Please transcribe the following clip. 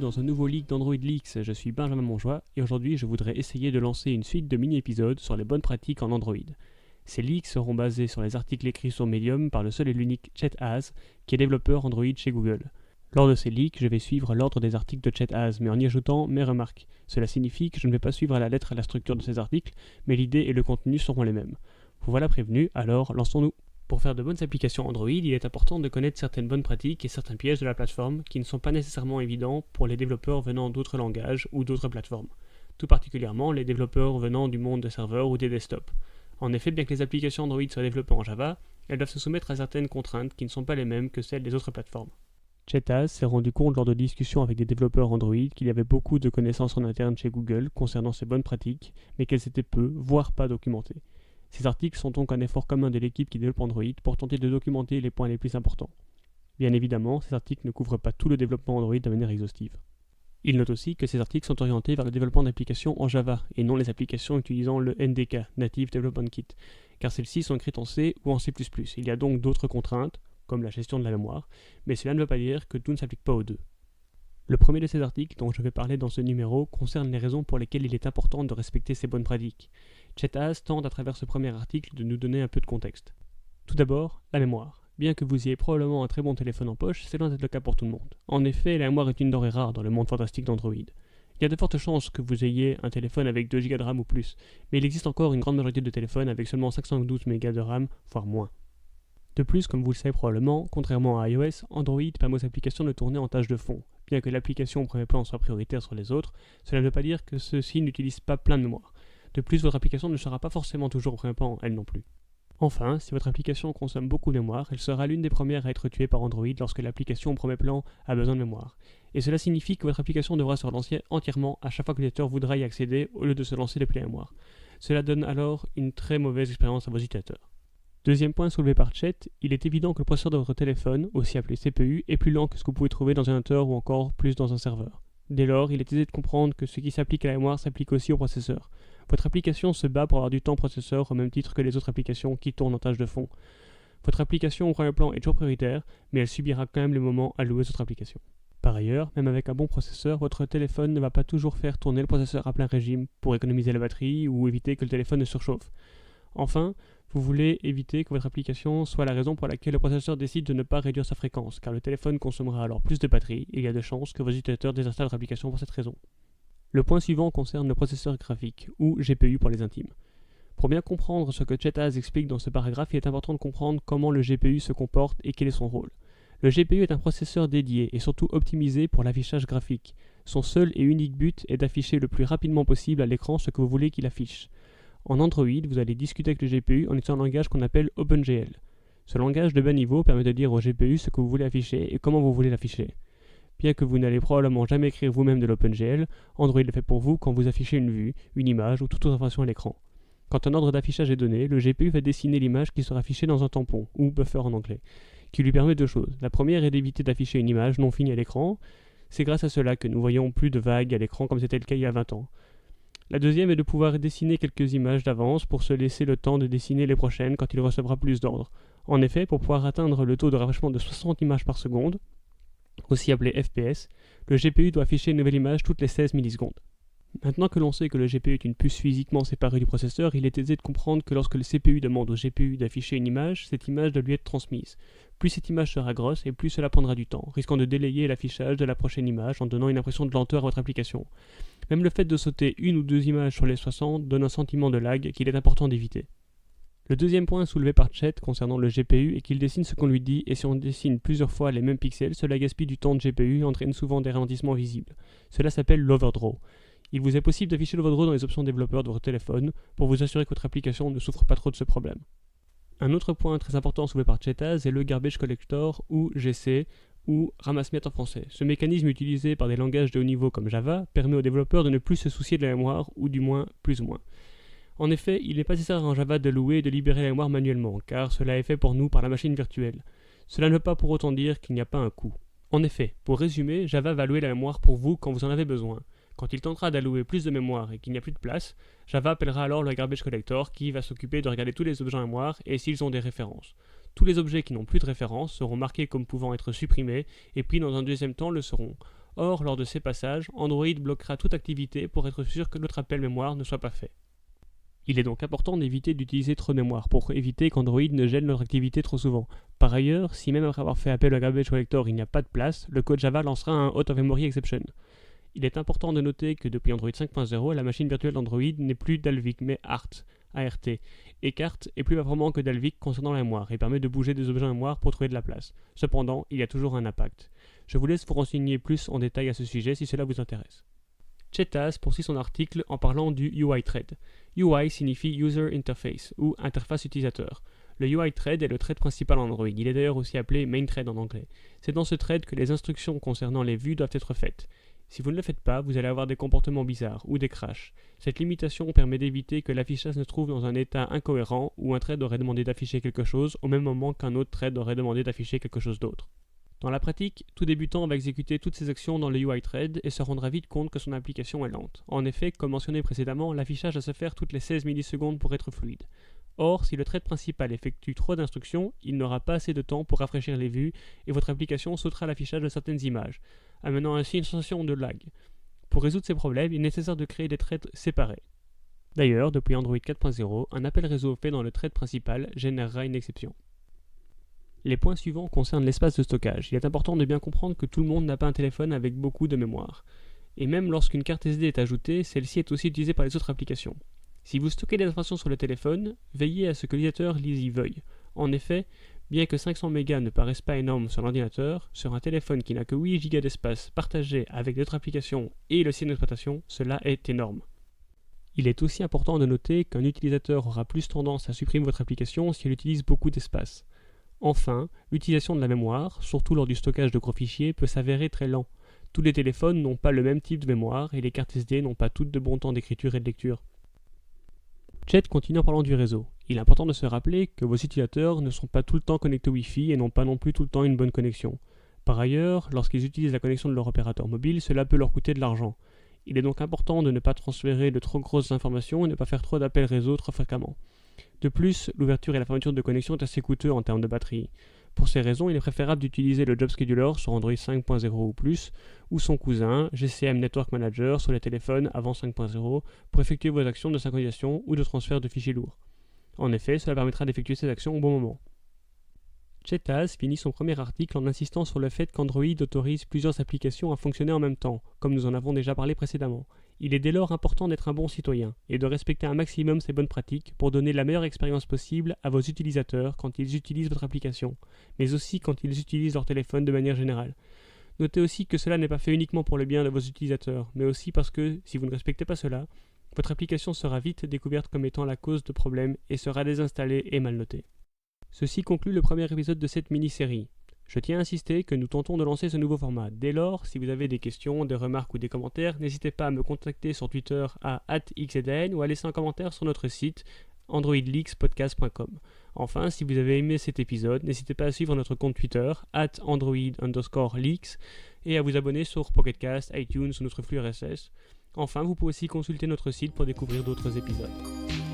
dans ce nouveau leak d'Android Leaks, je suis Benjamin Monjoie et aujourd'hui je voudrais essayer de lancer une suite de mini-épisodes sur les bonnes pratiques en Android. Ces leaks seront basés sur les articles écrits sur Medium par le seul et l'unique ChatAz, qui est développeur Android chez Google. Lors de ces leaks, je vais suivre l'ordre des articles de ChatAz, mais en y ajoutant mes remarques. Cela signifie que je ne vais pas suivre à la lettre la structure de ces articles, mais l'idée et le contenu seront les mêmes. Vous voilà prévenu, alors lançons-nous. Pour faire de bonnes applications Android, il est important de connaître certaines bonnes pratiques et certains pièges de la plateforme qui ne sont pas nécessairement évidents pour les développeurs venant d'autres langages ou d'autres plateformes, tout particulièrement les développeurs venant du monde des serveurs ou des desktops. En effet, bien que les applications Android soient développées en Java, elles doivent se soumettre à certaines contraintes qui ne sont pas les mêmes que celles des autres plateformes. ChatAz s'est rendu compte lors de discussions avec des développeurs Android qu'il y avait beaucoup de connaissances en interne chez Google concernant ces bonnes pratiques, mais qu'elles étaient peu, voire pas documentées. Ces articles sont donc un effort commun de l'équipe qui développe Android pour tenter de documenter les points les plus importants. Bien évidemment, ces articles ne couvrent pas tout le développement Android de manière exhaustive. Il note aussi que ces articles sont orientés vers le développement d'applications en Java et non les applications utilisant le NDK, Native Development Kit, car celles-ci sont écrites en C ou en C++. Il y a donc d'autres contraintes, comme la gestion de la mémoire, mais cela ne veut pas dire que tout ne s'applique pas aux deux. Le premier de ces articles dont je vais parler dans ce numéro concerne les raisons pour lesquelles il est important de respecter ces bonnes pratiques. ChatAz tente à travers ce premier article de nous donner un peu de contexte. Tout d'abord, la mémoire. Bien que vous ayez probablement un très bon téléphone en poche, c'est loin d'être le cas pour tout le monde. En effet, la mémoire est une denrée rare dans le monde fantastique d'Android. Il y a de fortes chances que vous ayez un téléphone avec 2 Go de RAM ou plus, mais il existe encore une grande majorité de téléphones avec seulement 512 MB de RAM, voire moins. De plus, comme vous le savez probablement, contrairement à iOS, Android permet aux applications de tourner en tâche de fond. Bien que l'application au premier plan soit prioritaire sur les autres, cela ne veut pas dire que ceux-ci n'utilisent pas plein de mémoire. De plus, votre application ne sera pas forcément toujours au premier plan, elle non plus. Enfin, si votre application consomme beaucoup de mémoire, elle sera l'une des premières à être tuée par Android lorsque l'application au premier plan a besoin de mémoire. Et cela signifie que votre application devra se relancer entièrement à chaque fois que l'utilisateur voudra y accéder au lieu de se lancer depuis la mémoire. Cela donne alors une très mauvaise expérience à vos utilisateurs. Deuxième point soulevé par Chat, il est évident que le processeur de votre téléphone, aussi appelé CPU, est plus lent que ce que vous pouvez trouver dans un ordinateur ou encore plus dans un serveur. Dès lors, il est aisé de comprendre que ce qui s'applique à la mémoire s'applique aussi au processeur. Votre application se bat pour avoir du temps processeur au même titre que les autres applications qui tournent en tâche de fond. Votre application au premier plan est toujours prioritaire, mais elle subira quand même les moments alloués aux autres applications. Par ailleurs, même avec un bon processeur, votre téléphone ne va pas toujours faire tourner le processeur à plein régime pour économiser la batterie ou éviter que le téléphone ne surchauffe. Enfin, vous voulez éviter que votre application soit la raison pour laquelle le processeur décide de ne pas réduire sa fréquence, car le téléphone consommera alors plus de batterie et il y a de chances que vos utilisateurs désinstallent votre application pour cette raison. Le point suivant concerne le processeur graphique, ou GPU pour les intimes. Pour bien comprendre ce que ChatAz explique dans ce paragraphe, il est important de comprendre comment le GPU se comporte et quel est son rôle. Le GPU est un processeur dédié et surtout optimisé pour l'affichage graphique. Son seul et unique but est d'afficher le plus rapidement possible à l'écran ce que vous voulez qu'il affiche. En Android, vous allez discuter avec le GPU en utilisant un langage qu'on appelle OpenGL. Ce langage de bas niveau permet de dire au GPU ce que vous voulez afficher et comment vous voulez l'afficher. Bien que vous n'allez probablement jamais écrire vous-même de l'OpenGL, Android le fait pour vous quand vous affichez une vue, une image ou toute autre information à l'écran. Quand un ordre d'affichage est donné, le GPU va dessiner l'image qui sera affichée dans un tampon, ou buffer en anglais, qui lui permet deux choses. La première est d'éviter d'afficher une image non finie à l'écran. C'est grâce à cela que nous voyons plus de vagues à l'écran comme c'était le cas il y a 20 ans. La deuxième est de pouvoir dessiner quelques images d'avance pour se laisser le temps de dessiner les prochaines quand il recevra plus d'ordres. En effet, pour pouvoir atteindre le taux de rafraîchissement de 60 images par seconde, aussi appelé FPS, le GPU doit afficher une nouvelle image toutes les 16 millisecondes. Maintenant que l'on sait que le GPU est une puce physiquement séparée du processeur, il est aisé de comprendre que lorsque le CPU demande au GPU d'afficher une image, cette image doit lui être transmise. Plus cette image sera grosse et plus cela prendra du temps, risquant de délayer l'affichage de la prochaine image en donnant une impression de lenteur à votre application. Même le fait de sauter une ou deux images sur les 60 donne un sentiment de lag qu'il est important d'éviter. Le deuxième point soulevé par Chat concernant le GPU est qu'il dessine ce qu'on lui dit et si on dessine plusieurs fois les mêmes pixels, cela gaspille du temps de GPU et entraîne souvent des ralentissements visibles. Cela s'appelle l'overdraw. Il vous est possible d'afficher l'overdraw dans les options développeurs de votre téléphone pour vous assurer que votre application ne souffre pas trop de ce problème. Un autre point très important soulevé par ChatAz est le Garbage Collector ou GC ou ramasse-miettes en français. Ce mécanisme utilisé par des langages de haut niveau comme Java permet aux développeurs de ne plus se soucier de la mémoire ou du moins plus ou moins. En effet, il n'est pas nécessaire en Java de louer et de libérer la mémoire manuellement, car cela est fait pour nous par la machine virtuelle. Cela ne veut pas pour autant dire qu'il n'y a pas un coût. En effet, pour résumer, Java va louer la mémoire pour vous quand vous en avez besoin. Quand il tentera d'allouer plus de mémoire et qu'il n'y a plus de place, Java appellera alors le Garbage Collector qui va s'occuper de regarder tous les objets en mémoire et s'ils ont des références. Tous les objets qui n'ont plus de référence seront marqués comme pouvant être supprimés et puis dans un deuxième temps le seront. Or, lors de ces passages, Android bloquera toute activité pour être sûr que notre appel mémoire ne soit pas fait. Il est donc important d'éviter d'utiliser trop de mémoire pour éviter qu'Android ne gèle notre activité trop souvent. Par ailleurs, si même après avoir fait appel au garbage collector il n'y a pas de place, le code Java lancera un out of memory exception. Il est important de noter que depuis Android 5.0, la machine virtuelle d'Android n'est plus Dalvik mais ART. Et CART est plus performant que Dalvik concernant la mémoire et permet de bouger des objets en mémoire pour trouver de la place. Cependant, il y a toujours un impact. Je vous laisse vous renseigner plus en détail à ce sujet si cela vous intéresse. Chetaz poursuit son article en parlant du UI thread. UI signifie User Interface ou interface utilisateur. Le UI thread est le thread principal en Android. Il est d'ailleurs aussi appelé main thread en anglais. C'est dans ce thread que les instructions concernant les vues doivent être faites. Si vous ne le faites pas, vous allez avoir des comportements bizarres ou des crashs. Cette limitation permet d'éviter que l'affichage se trouve dans un état incohérent où un thread aurait demandé d'afficher quelque chose au même moment qu'un autre thread aurait demandé d'afficher quelque chose d'autre. Dans la pratique, tout débutant va exécuter toutes ses actions dans le UI thread et se rendra vite compte que son application est lente. En effet, comme mentionné précédemment, l'affichage doit se faire toutes les 16 millisecondes pour être fluide. Or, si le thread principal effectue trop d'instructions, il n'aura pas assez de temps pour rafraîchir les vues et votre application sautera l'affichage de certaines images, amenant ainsi une sensation de lag. Pour résoudre ces problèmes, il est nécessaire de créer des threads séparés. D'ailleurs, depuis Android 4.0, un appel réseau fait dans le thread principal générera une exception. Les points suivants concernent l'espace de stockage. Il est important de bien comprendre que tout le monde n'a pas un téléphone avec beaucoup de mémoire. Et même lorsqu'une carte SD est ajoutée, celle-ci est aussi utilisée par les autres applications. Si vous stockez des informations sur le téléphone, veillez à ce que l'utilisateur les y veuille. En effet, bien que 500 MB ne paraissent pas énormes sur l'ordinateur, sur un téléphone qui n'a que 8 Go d'espace partagé avec d'autres applications et le système d'exploitation, cela est énorme. Il est aussi important de noter qu'un utilisateur aura plus tendance à supprimer votre application si elle utilise beaucoup d'espace. Enfin, l'utilisation de la mémoire, surtout lors du stockage de gros fichiers, peut s'avérer très lent. Tous les téléphones n'ont pas le même type de mémoire et les cartes SD n'ont pas toutes de bon temps d'écriture et de lecture. Chet continue en parlant du réseau. Il est important de se rappeler que vos utilisateurs ne sont pas tout le temps connectés au Wi-Fi et n'ont pas non plus tout le temps une bonne connexion. Par ailleurs, lorsqu'ils utilisent la connexion de leur opérateur mobile, cela peut leur coûter de l'argent. Il est donc important de ne pas transférer de trop grosses informations et ne pas faire trop d'appels réseau trop fréquemment. De plus, l'ouverture et la fermeture de connexion est assez coûteux en termes de batterie. Pour ces raisons, il est préférable d'utiliser le Job Scheduler sur Android 5.0 ou plus, ou son cousin, GCM Network Manager, sur les téléphones avant 5.0, pour effectuer vos actions de synchronisation ou de transfert de fichiers lourds. En effet, cela permettra d'effectuer ces actions au bon moment. Chetaz finit son premier article en insistant sur le fait qu'Android autorise plusieurs applications à fonctionner en même temps, comme nous en avons déjà parlé précédemment. Il est dès lors important d'être un bon citoyen et de respecter un maximum ces bonnes pratiques pour donner la meilleure expérience possible à vos utilisateurs quand ils utilisent votre application, mais aussi quand ils utilisent leur téléphone de manière générale. Notez aussi que cela n'est pas fait uniquement pour le bien de vos utilisateurs, mais aussi parce que, si vous ne respectez pas cela, votre application sera vite découverte comme étant la cause de problèmes et sera désinstallée et mal notée. Ceci conclut le premier épisode de cette mini-série. Je tiens à insister que nous tentons de lancer ce nouveau format. Dès lors, si vous avez des questions, des remarques ou des commentaires, n'hésitez pas à me contacter sur Twitter à @xzn ou à laisser un commentaire sur notre site androidleakspodcast.com. Enfin, si vous avez aimé cet épisode, n'hésitez pas à suivre notre compte Twitter @android_leaks et à vous abonner sur Pocket Cast, iTunes ou notre flux RSS. Enfin, vous pouvez aussi consulter notre site pour découvrir d'autres épisodes.